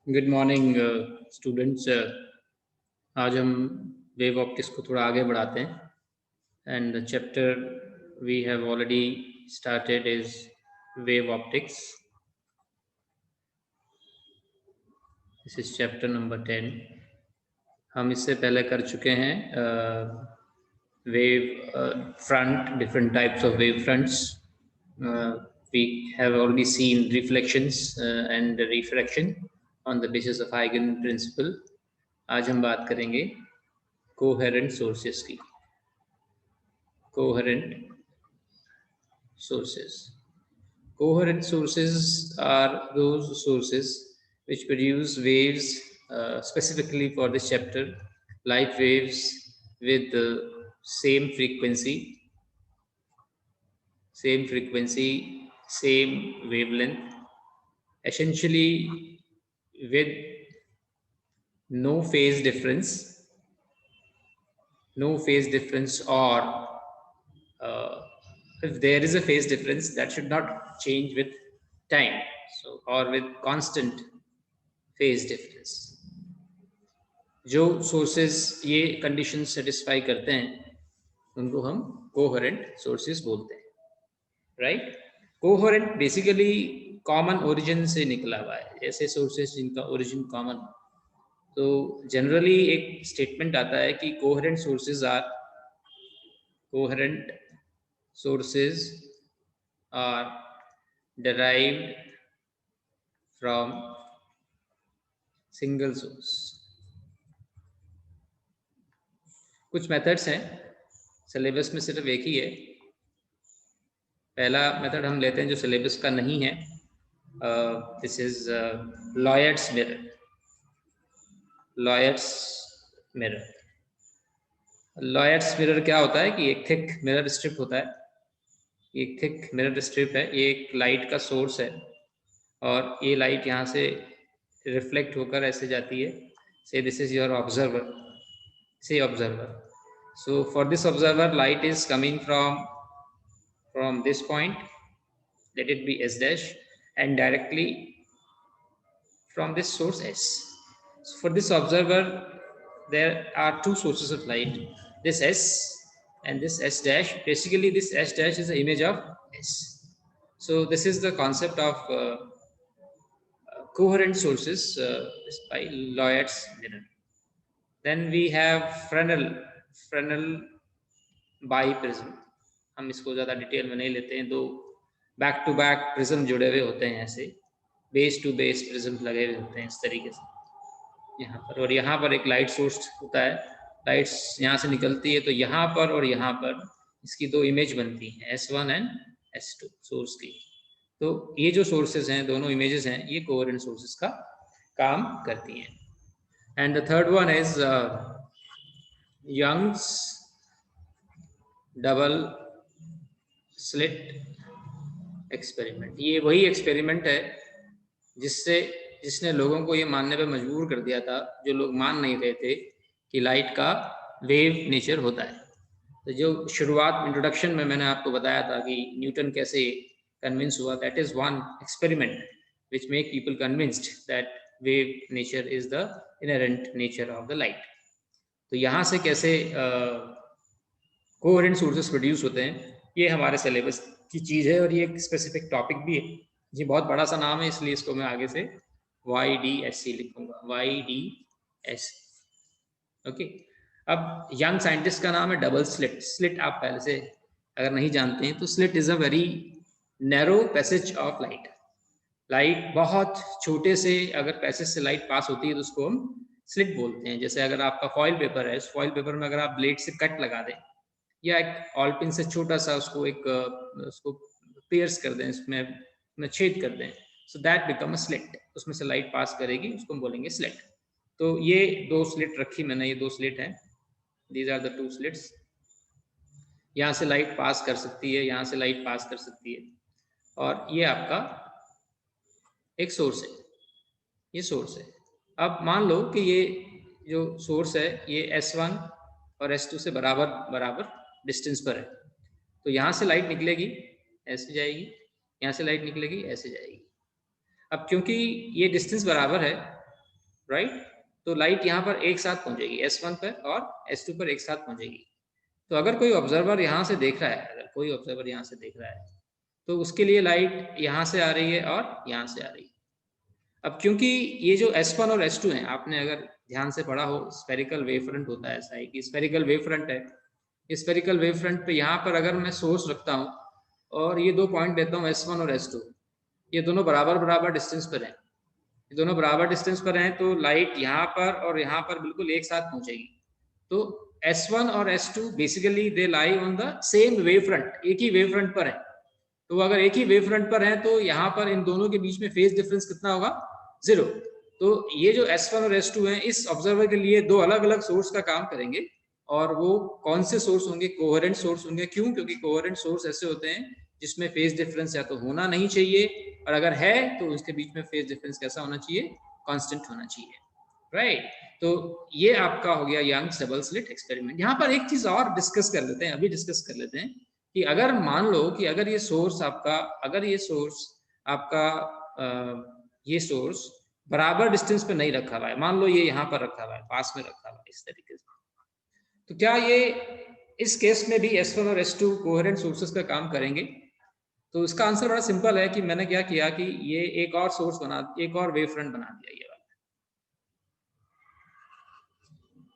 Good morning students. आज हम wave optics को थोड़ा आगे बढ़ाते हैं and the chapter we have already started is wave optics. This is chapter number 10। हम इससे पहले कर चुके हैं wave front, different types of wave fronts. we have already seen reflections and refraction on the basis of Huygens principle. आज हम बात करेंगे कोहेरेंट सोर्सेस की। Coherent sources are those sources which produce waves, specifically for this chapter, light waves with the same frequency, same wavelength, essentially with no phase difference, or if there is a phase difference, that should not change with time, so or with constant phase difference. जो sources ये condition satisfy करते हैं उनको हम coherent sources बोलते हैं, right. Coherent basically common origin से निकला हुआ है, ऐसे सोर्सेस जिनका ओरिजिन कॉमन हो। तो जनरली एक स्टेटमेंट आता है कि coherent sources are derived from single source. कुछ मेथड्स हैं, सिलेबस में सिर्फ एक ही है। पहला मेथड हम लेते हैं जो सिलेबस का नहीं है। दिस इज लॉयड्स मिरर क्या होता है कि एक थिक मिरर स्ट्रिप होता है। एक थिक मिरर स्ट्रिप है, ये एक लाइट का सोर्स है और ये लाइट यहाँ से रिफ्लेक्ट होकर ऐसे जाती है। से this is your observer, so for this observer light is coming from this point, let it be S dash, and directly from this source S. So for this observer there are two sources of light, this S and this S dash. Basically this S dash is the image of S. So this is the concept of coherent sources by Lloyd's mirror. Then we have Fresnel biprism. हम इसको ज़्यादा detail में नहीं लेते हैं। दो back to back prism जुड़े हुए होते हैं, ऐसे बेस टू बेस प्रिज्म लगे हुए होते हैं इस तरीके से यहाँ पर, और यहाँ पर एक लाइट सोर्स होता है। लाइट्स यहाँ से निकलती है तो यहाँ पर और यहाँ पर इसकी दो इमेज बनती हैं, S1 एंड S2 सोर्स की। तो ये जो सोर्सेज हैं, दोनों इमेजेस हैं, ये कोहेरेंट सोर्सेज का काम करती हैं। And the third one is Young's double slit experiment. ये वही एक्सपेरिमेंट है जिसने लोगों को ये मानने पे मजबूर कर दिया था, जो लोग मान नहीं रहे थे कि लाइट का वेव नेचर होता है। तो जो शुरुआत इंट्रोडक्शन में मैंने आपको बताया था कि न्यूटन कैसे कन्विंस हुआ, that is one experiment which make people convinced that wave nature is the inherent nature of the light. तो यहाँ से कैसे कोहेरेंट सोर्सेस प्रोड्यूस होते हैं, ये हमारे सिलेबस की चीज़ है और ये एक स्पेसिफिक टॉपिक भी है। ये बहुत बड़ा सा नाम है, इसलिए इसको मैं आगे से YDSC लिखूंगा, YDSC। ओके। अब यंग साइंटिस्ट का नाम है डबल स्लिट आप पहले से अगर नहीं जानते हैं तो slit is a very narrow passage of light बहुत छोटे से अगर पैसेज से लाइट पास होती है तो उसको हम स्लिट बोलते हैं। जैसे अगर आपका फॉइल पेपर है, उस फॉइल पेपर में अगर आप ब्लेड से कट लगा दें या एक ऑलपिन से छोटा सा उसको पियर्स कर दें, उसमें छेद कर दें, so that become a slit, उसमें से लाइट पास करेगी, उसको हम बोलेंगे स्लिट। तो ये दो स्लिट रखी मैंने, ये दो स्लिट हैं, these are the two slits. यहाँ से लाइट पास कर सकती है, यहाँ से लाइट पास कर सकती है, और ये आपका एक सोर्स है, ये सोर्स है। अब मान लो कि ये जो सोर्स है ये S1 और S2 से बराबर डिस्टेंस पर है, तो यहाँ से लाइट निकलेगी, ऐसे जाएगी, यहाँ से लाइट निकलेगी, ऐसे जाएगी। अब क्योंकि ये डिस्टेंस बराबर है राइट। तो लाइट यहाँ पर एक साथ पहुंचेगी S1 पर और S2 पर एक साथ पहुंचेगी। तो अगर कोई ऑब्जर्वर यहाँ से देख रहा है, अगर कोई ऑब्जर्वर यहाँ से देख रहा है तो उसके लिए लाइट यहाँ से आ रही है और यहाँ से आ रही है। अब क्योंकि ये जो S1 और S2 हैं, आपने अगर ध्यान से पढ़ा हो, स्फेरिकल वेव फ्रंट होता है, ऐसा है कि स्फेरिकल वेव फ्रंट है। स्फेरिकल वेव फ्रंट पे यहाँ पर अगर मैं सोर्स रखता हूँ और ये दो पॉइंट देता हूँ S1 और S2, ये दोनों बराबर बराबर डिस्टेंस पर हैं, ये दोनों बराबर डिस्टेंस पर हैं, तो लाइट यहाँ पर और यहाँ पर बिल्कुल एक साथ पहुंचेगी। तो S1 और S2 basically they lie on the same wave front, एक ही वेव फ्रंट पर है। तो अगर एक ही वेव फ्रंट पर है तो यहाँ पर इन दोनों के बीच में फेज डिफरेंस कितना होगा? 0। तो ये जो S1 और S2 हैं, इस ऑब्जर्वर के लिए दो अलग अलग सोर्स का काम करेंगे। और वो कौन से सोर्स होंगे? कोहेरेंट सोर्स होंगे। क्यों? क्योंकि कोहेरेंट सोर्स ऐसे होते हैं जिसमें फेज डिफरेंस या तो होना नहीं चाहिए, और अगर है तो उसके बीच में फेज डिफरेंस कैसा होना चाहिए? कांस्टेंट होना चाहिए, राइट। तो ये आपका हो गया यंग्स डबल स्लिट एक्सपेरिमेंट। यहाँ पर एक चीज और डिस्कस कर लेते हैं, अभी डिस्कस कर लेते हैं कि अगर मान लो कि अगर ये सोर्स आपका, अगर ये सोर्स आपका ये सोर्स बराबर डिस्टेंस पे नहीं रखा हुआ है, मान लो ये यहाँ पर रखा हुआ है, पास में रखा हुआ है इस तरीके से, तो क्या ये इस केस में भी S1 और S2 कोहेरेंट सोर्सेस का काम करेंगे? तो इसका आंसर बड़ा सिंपल है कि मैंने क्या किया कि ये एक और सोर्स बना, एक और वेव फ्रंट बना दिया।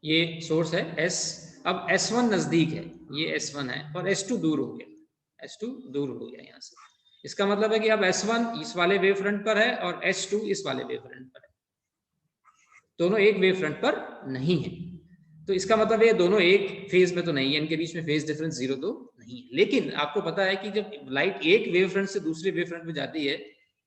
ये सोर्स है S, अब S1 नजदीक है, ये S1 है, और S2 दूर हो गया, S2 दूर हो गया यहाँ से। इसका मतलब है कि अब S1 इस वाले वेव फ्रंट पर है और S2 इस वाले वेव फ्रंट पर है, दोनों एक वेव फ्रंट पर नहीं है। तो इसका मतलब ये दोनों एक फेज में तो नहीं है, इनके बीच में फेज डिफरेंस 0 तो नहीं है। लेकिन आपको पता है कि जब लाइट एक वेव फ्रंट से दूसरे वेव फ्रंट में जाती है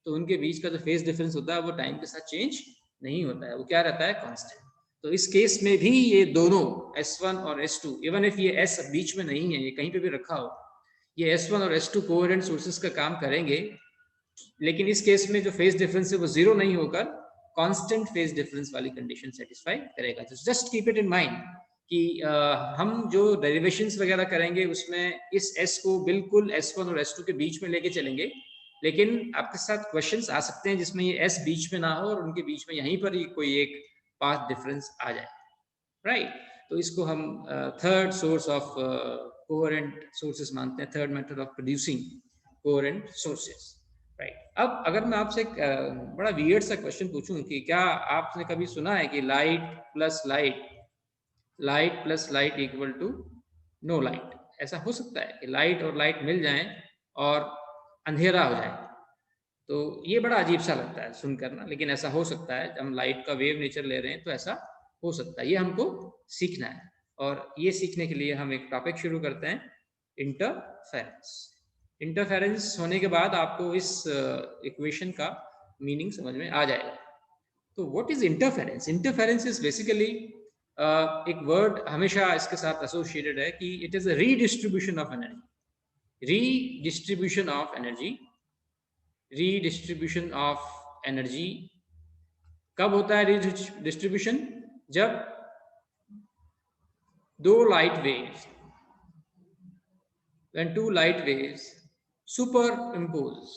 तो उनके बीच का जो फेज डिफरेंस होता है वो टाइम के साथ चेंज नहीं होता है, वो क्या रहता है? कांस्टेंट। तो इस केस में भी ये दोनों S1 और S2, इवन इफ ये S बीच में नहीं है, ये कहीं पे भी रखा हो, ये S1 और S2 कोहेरेंट सोर्सेस का काम करेंगे। लेकिन इस केस में जो फेज डिफरेंस है वो 0 नहीं होकर कांस्टेंट फेज डिफरेंस वाली कंडीशन सेटिस्फाई करेगा। तो just keep it in mind कि हम जो डेरिवेशंस वगैरह करेंगे उसमें इस S को बिल्कुल S1 और S2 के बीच में लेके चलेंगे, लेकिन आपके साथ क्वेश्चंस आ सकते हैं जिसमें ये S बीच में ना हो और उनके बीच में यहीं पर ही कोई एक पाथ डिफरेंस आ जाए, राइट। तो इसको हम third source of coherent sources मानते हैं, third method of producing coherent sources, right. अब अगर मैं आपसे एक बड़ा वियर्ड सा क्वेश्चन पूछूं कि क्या आपने कभी सुना है कि light plus light, light plus light equal to no light? ऐसा हो सकता है कि लाइट और लाइट मिल जाएं और अंधेरा हो जाए? तो ये बड़ा अजीब सा लगता है सुनकर ना, लेकिन ऐसा हो सकता है। हम लाइट का वेव नेचर ले रहे हैं तो ऐसा हो सकता है, ये हमको सीखना है। और ये सीखने के लिए हम एक टॉपिक शुरू करते हैं, इंटरफेरेंस। इंटरफेरेंस होने के बाद आपको इस इक्वेशन का मीनिंग समझ में आ जाएगा। तो what is interference? Interference is basically एक वर्ड हमेशा इसके साथ एसोसिएटेड है कि it is a redistribution of energy, redistribution of energy. Redistribution of energy कब होता है रीडिस्ट्रीब्यूशन? जब दो light waves, when two light waves superimpose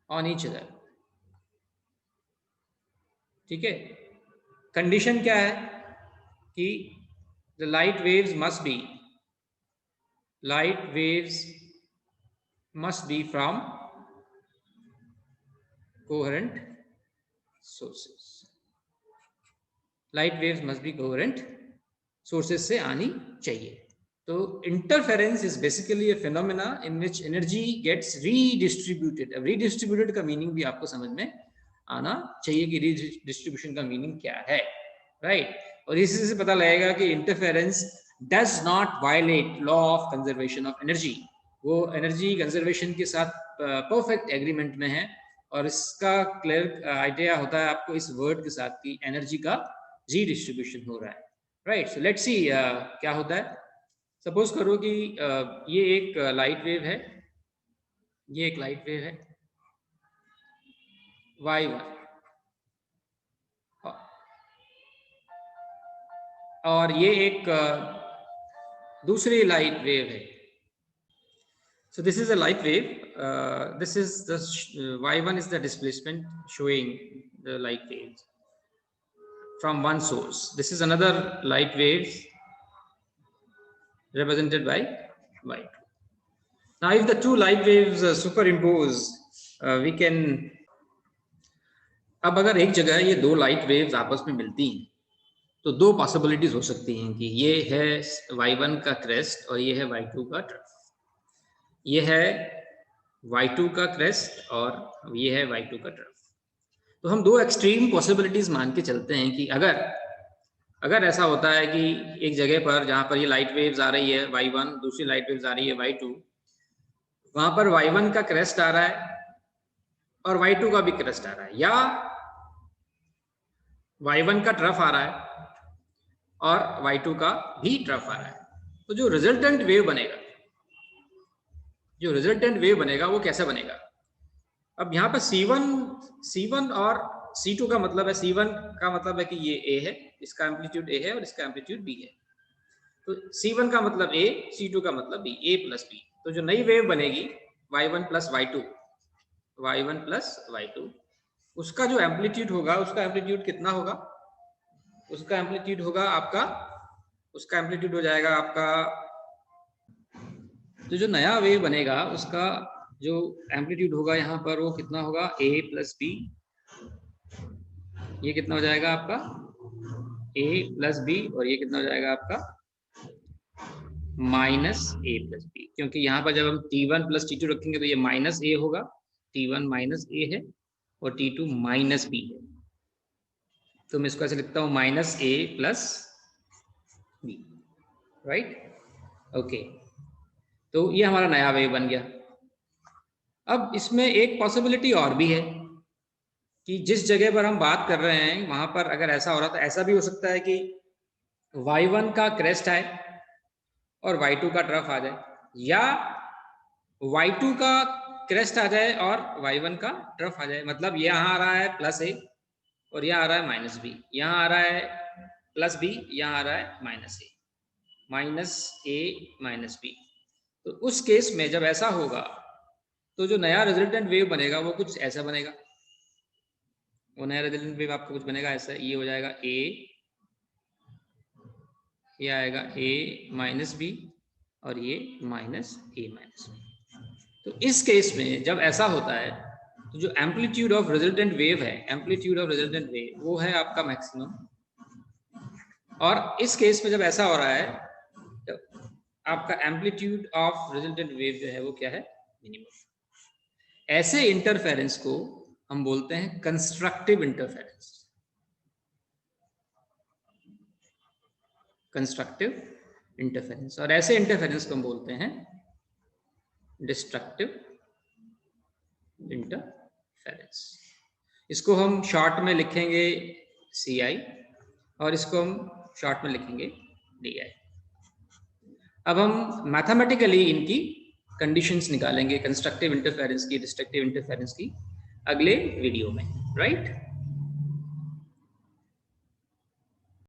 on each other, ठीक है। कंडीशन क्या है कि the light waves must be from coherent sources, light waves must be coherent sources से आनी चाहिए। तो interference is basically a phenomena in which energy gets redistributed. अब रीडिस्ट्रीब्यूटेड का मीनिंग भी आपको समझ में आना चाहिए कि रीडिस्ट्रीब्यूशन का मीनिंग क्या है, राइट। और इसी से पता लगेगा कि interference does not violate law of conservation of energy. वो एनर्जी कंजर्वेशन के साथ परफेक्ट एग्रीमेंट में है। और इसका क्लियर आइडिया होता है आपको इस वर्ड के साथ कि एनर्जी का रीडिस्ट्रीब्यूशन हो रहा है, राइट। सो लेट्स सी क्या होता है। सपोज करो कि ये एक लाइट वेव है, ये एक लाइट वेव है y1, और ये एक दूसरी लाइट वेव है। So this is a light wave. This is the y1 is the displacement showing the light waves from one source. This is another light waves represented by y2. Now if the two light waves superimpose, we can, अब अगर एक जगह ये दो light waves आपस में मिलती हैं तो दो पॉसिबिलिटीज हो सकती हैं कि ये है y1 का क्रेस्ट और ये है y2 का ट्रफ, ये है y2 का क्रेस्ट और ये है y2 का ट्रफ। तो हम दो एक्सट्रीम पॉसिबिलिटीज मान के चलते हैं कि अगर ऐसा होता है कि एक जगह पर जहां पर ये लाइट वेव्स आ रही है y1, दूसरी लाइट वेव्स आ रही है y2, वहां पर y1 का क्रेस्ट आ रहा है और y2 का भी क्रेस्ट आ रहा है, या y1 का ट्रफ आ रहा है और y2 का भी ट्रफ आ रहा है, तो जो रिजल्टेंट वेव बनेगा वो कैसे बनेगा? अब यहाँ पर C1 और C2 का मतलब है, C1 का मतलब है कि ये A है, इसका एम्पलीट्यूड A है और इसका एम्पलीट्यूड B है, तो C1 का मतलब A, C2 का मतलब B, A प्लस B। तो जो नई वेव बनेगी y1 प्लस y2, उसका जो एम्पलीट्यूड होगा, उसका एम्पलीट्यूड कितना होगा? उसका एम्पलीट्यूड होगा आपका, उसका एम्पलीट्यूड हो जाएगा आपका, तो जो नया वेव बनेगा उसका जो एम्पलीट्यूड होगा यहाँ पर वो कितना होगा? a प्लस बी, ये कितना हो जाएगा आपका? a प्लस बी, और ये कितना हो जाएगा आपका? माइनस a प्लस बी, क्योंकि यहाँ पर जब हम t1 प्लस t2 रखेंगे तो ये माइनस a होगा, t1 माइनस a है और t2 माइनस b है, तो मैं इसको ऐसे लिखता हूँ minus a plus B, right? Okay, तो ये हमारा नया वेव बन गया। अब इसमें एक पॉसिबिलिटी और भी है कि जिस जगह पर हम बात कर रहे हैं वहां पर अगर ऐसा हो रहा, तो ऐसा भी हो सकता है कि y1 का क्रेस्ट आए और y2 का ट्रफ आ जाए, या y2 का क्रेस्ट आ जाए और y1 का ट्रफ आ जाए। मतलब ये यहाँ आ रहा है प्लस a और यहाँ आ रहा है माइनस b, यहाँ आ रहा है प्लस b, यहाँ आ रहा है माइनस a माइनस b। तो उस केस में जब ऐसा होगा तो जो नया रिजल्टेंट वेव बनेगा वो कुछ ऐसा बनेगा, वो नया रिजल्टेंट वेव आपको कुछ बनेगा ऐसा, ये हो जाएगा a, ये आएगा a माइनस बी और ये माइनस a माइनस बी। तो इस केस में जब ऐसा होता है तो जो एम्पलीट्यूड ऑफ रिजल्टेंट वेव है, एम्पलीट्यूड ऑफ रिजल्टेंट वेव वो है आपका मैक्सिमम, और इस केस में जब ऐसा हो रहा है तो आपका एम्पलीट्यूड ऑफ रिजल्टेंट वेव जो है वो क्या है? मिनिमम। ऐसे इंटरफेरेंस को हम बोलते हैं कंस्ट्रक्टिव इंटरफेरेंस, और ऐसे इंटरफेरेंस को हम बोलते हैं डिस्ट्रक्टिव इंटरफेरेंस। इसको हम शॉर्ट में लिखेंगे CI और इसको हम शॉर्ट में लिखेंगे DI। अब हम मैथमेटिकली इनकी कंडीशंस निकालेंगे कंस्ट्रक्टिव इंटरफेरेंस की, डिस्ट्रक्टिव इंटरफेरेंस की, अगले वीडियो में, राइट?